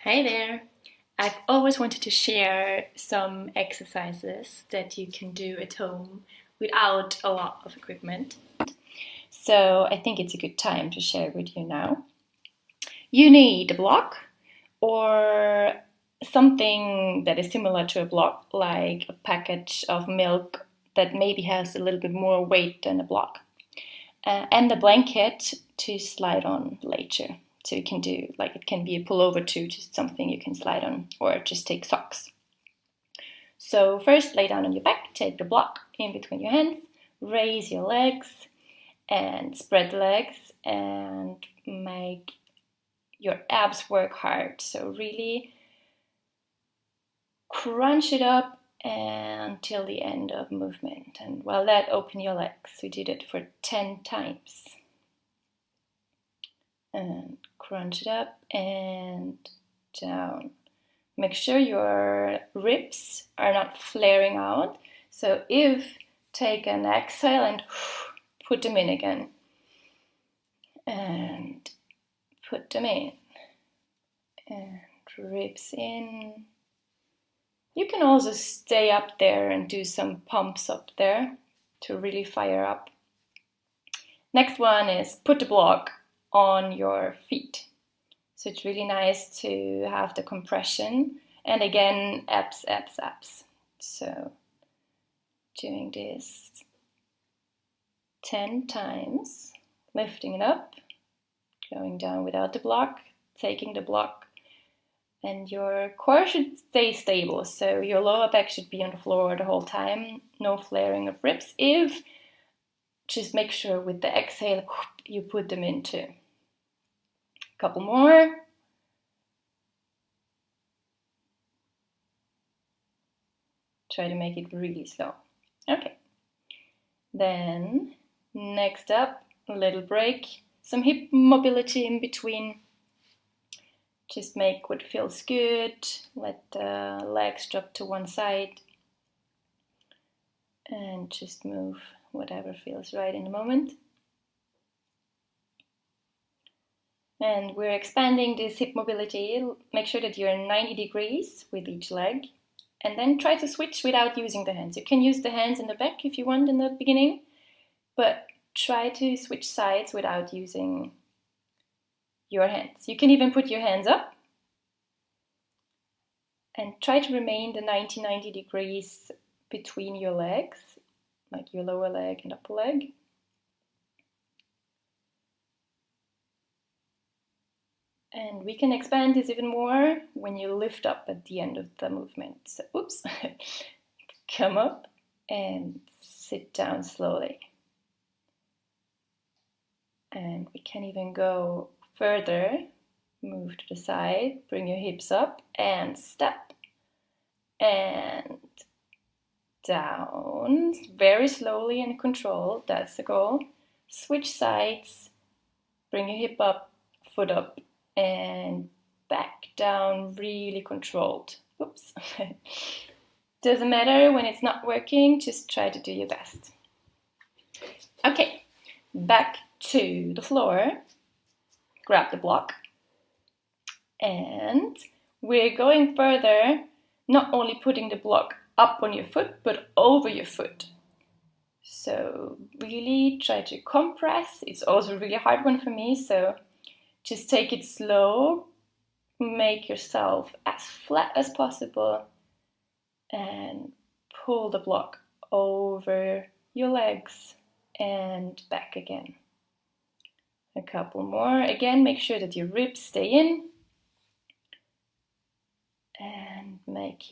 Hi there! I've always wanted to share some exercises that you can do at home without a lot of equipment. So I think it's a good time to share with you now. You need a block or something that is similar to a block, like a package of milk that maybe has a little bit more weight than a block, and a blanket to slide on later. So you can do, like, it can be a pullover too, just something you can slide on, or just take socks. So first lay down on your back, take the block in between your hands, raise your legs and spread the legs and make your abs work hard. So really crunch it up until the end of movement. And while that, open your legs. We did it for 10 times. And crunch it up and down. Make sure your ribs are not flaring out. So take an exhale and put them in again. And put them in. And ribs in. You can also stay up there and do some pumps up there to really fire up. Next one is put the block on your feet. So it's really nice to have the compression. And again, abs, abs, abs. So doing this 10 times, lifting it up, going down without the block, taking the block, and your core should stay stable. So your lower back should be on the floor the whole time, no flaring of ribs. Just make sure with the exhale, you put them in too. Couple more. Try to make it really slow. Okay. Then next up, a little break. Some hip mobility in between. Just make what feels good. Let the legs drop to one side. And just move whatever feels right in the moment. And we're expanding this hip mobility. Make sure that you're 90 degrees with each leg. And then try to switch without using the hands. You can use the hands in the back if you want in the beginning. But try to switch sides without using your hands. You can even put your hands up. And try to remain the 90 degrees between your legs. Like your lower leg and upper leg. And we can expand this even more when you lift up at the end of the movement. So, oops, come up and sit down slowly. And we can even go further, move to the side, bring your hips up and step. And down, very slowly and controlled, that's the goal. Switch sides, bring your hip up, foot up. And back down, really controlled. Oops. Doesn't matter when it's not working, just try to do your best. Okay, back to the floor. Grab the block. And we're going further, not only putting the block up on your foot, but over your foot. So really try to compress. It's also a really hard one for me, so just take it slow, make yourself as flat as possible, and pull the block over your legs and back again. A couple more. Again, make sure that your ribs stay in, and make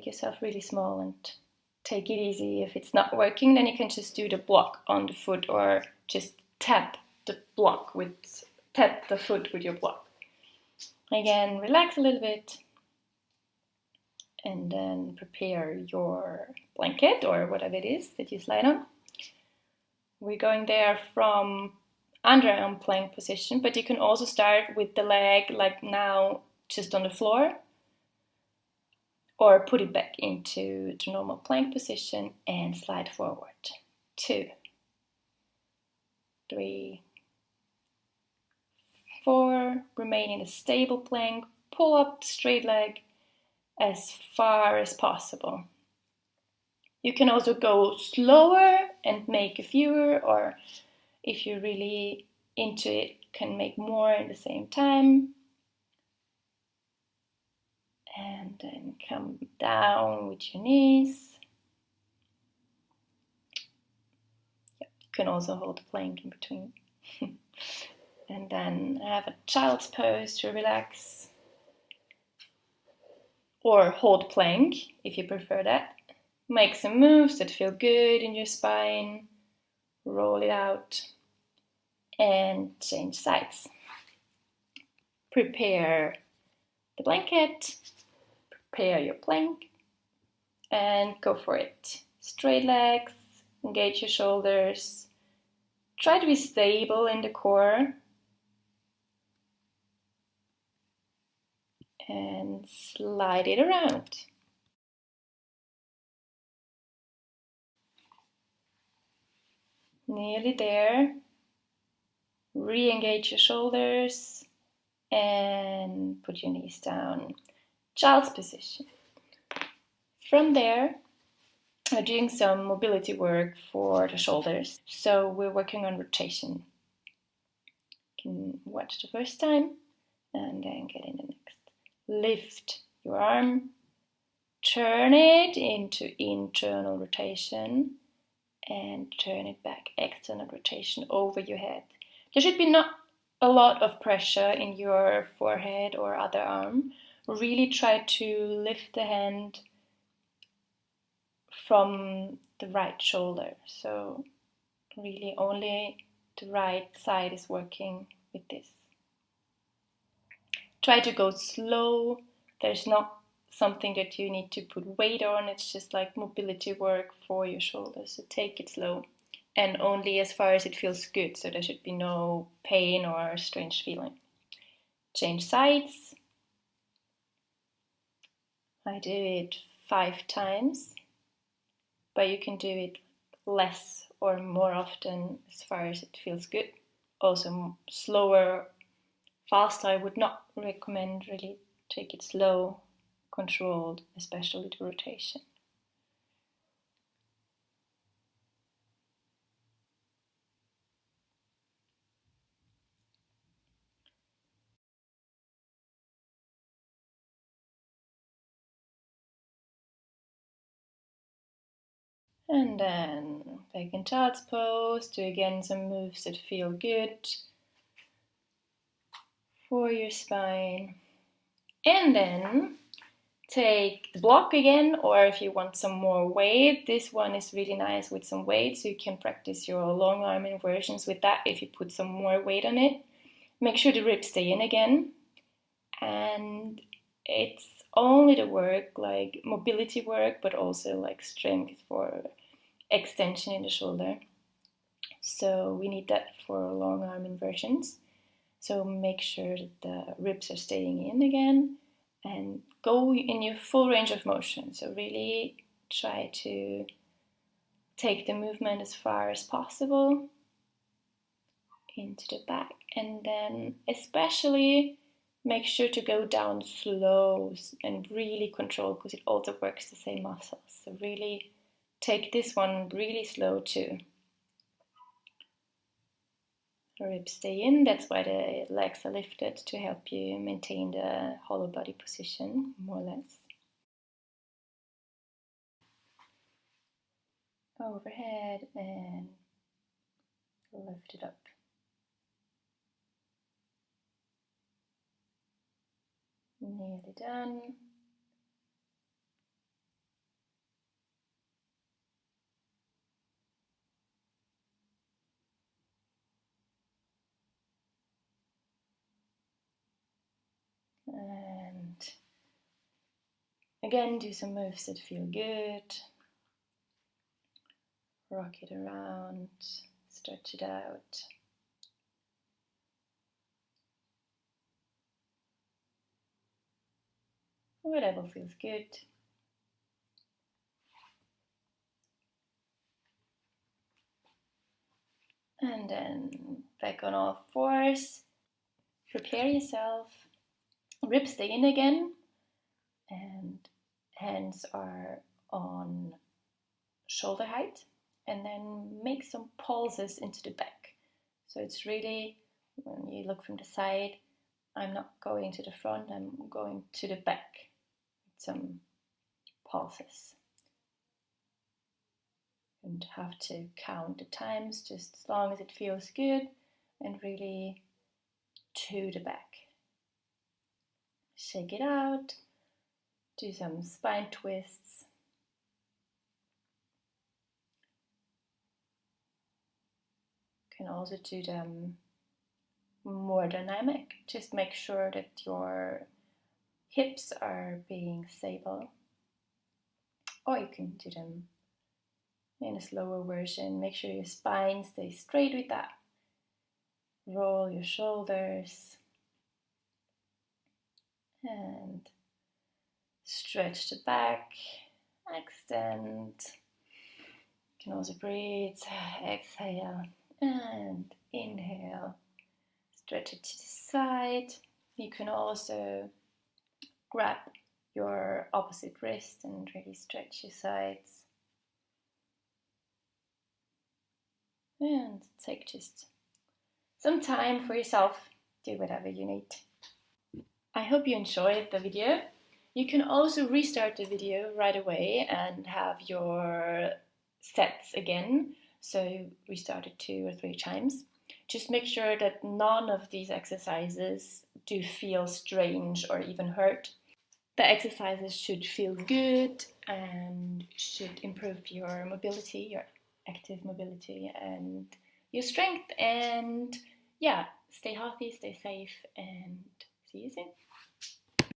yourself really small and take it easy. If it's not working, then you can just do the block on the foot or just tap the foot with your block. Again, relax a little bit and then prepare your blanket or whatever it is that you slide on. We're going there from underarm plank position, but you can also start with the leg like now just on the floor, or put it back into the normal plank position and slide forward. 2, 3, core, remain in a stable plank, pull up the straight leg as far as possible. You can also go slower and make fewer, or if you're really into it, can make more at the same time. And then come down with your knees. You can also hold the plank in between. And then have a child's pose to relax. Or hold plank, if you prefer that. Make some moves that feel good in your spine. Roll it out. And change sides. Prepare the blanket. Prepare your plank. And go for it. Straight legs. Engage your shoulders. Try to be stable in the core. And slide it around. Nearly there. Re-engage your shoulders and put your knees down. Child's position. From there, we're doing some mobility work for the shoulders. So we're working on rotation. You can watch the first time and then get in the next. Lift your arm, turn it into internal rotation and turn it back, external rotation over your head. There should be not a lot of pressure in your forehead or other arm. Really try to lift the hand from the right shoulder. So really only the right side is working with this. Try to go slow. There's not something that you need to put weight on. It's just like mobility work for your shoulders. So take it slow and only as far as it feels good. So there should be no pain or strange feeling. Change sides. I do it 5 times, but you can do it less or more often as far as it feels good. Also slower, faster I would not recommend. Really take it slow, controlled, especially the rotation. And then back in child's pose, do again some moves that feel good for your spine. And then take the block again, or if you want some more weight, this one is really nice with some weight, so you can practice your long arm inversions with that if you put some more weight on it. Make sure the ribs stay in again. And it's only the work, like mobility work, but also like strength for extension in the shoulder. So we need that for long arm inversions. So make sure that the ribs are staying in again and go in your full range of motion. So really try to take the movement as far as possible into the back, and then especially make sure to go down slow and really control, because it also works the same muscles. So really take this one really slow too. Ribs stay in, that's why the legs are lifted, to help you maintain the hollow body position, more or less. Overhead and lift it up. Nearly done. And again, do some moves that feel good. Rock it around, stretch it out. Whatever feels good. And then back on all fours. prepare yourself. Ribs stay in again, and hands are on shoulder height, and then make some pulses into the back. So it's really, when you look from the side, I'm not going to the front, I'm going to the back with some pulses. And have to count the times just as long as it feels good, and really to the back. Shake it out, do some spine twists. You can also do them more dynamic. Just make sure that your hips are being stable. Or you can do them in a slower version. Make sure your spine stays straight with that. Roll your shoulders and stretch the back, extend. You can also breathe, exhale and inhale. Stretch it to the side. You can also grab your opposite wrist and really stretch your sides. And take just some time for yourself. Do whatever you need. I hope you enjoyed the video. You can also restart the video right away and have your sets again. So restart it 2 or 3 times. Just make sure that none of these exercises do feel strange or even hurt. The exercises should feel good and should improve your mobility, your active mobility and your strength. And yeah, stay healthy, stay safe, and see you soon.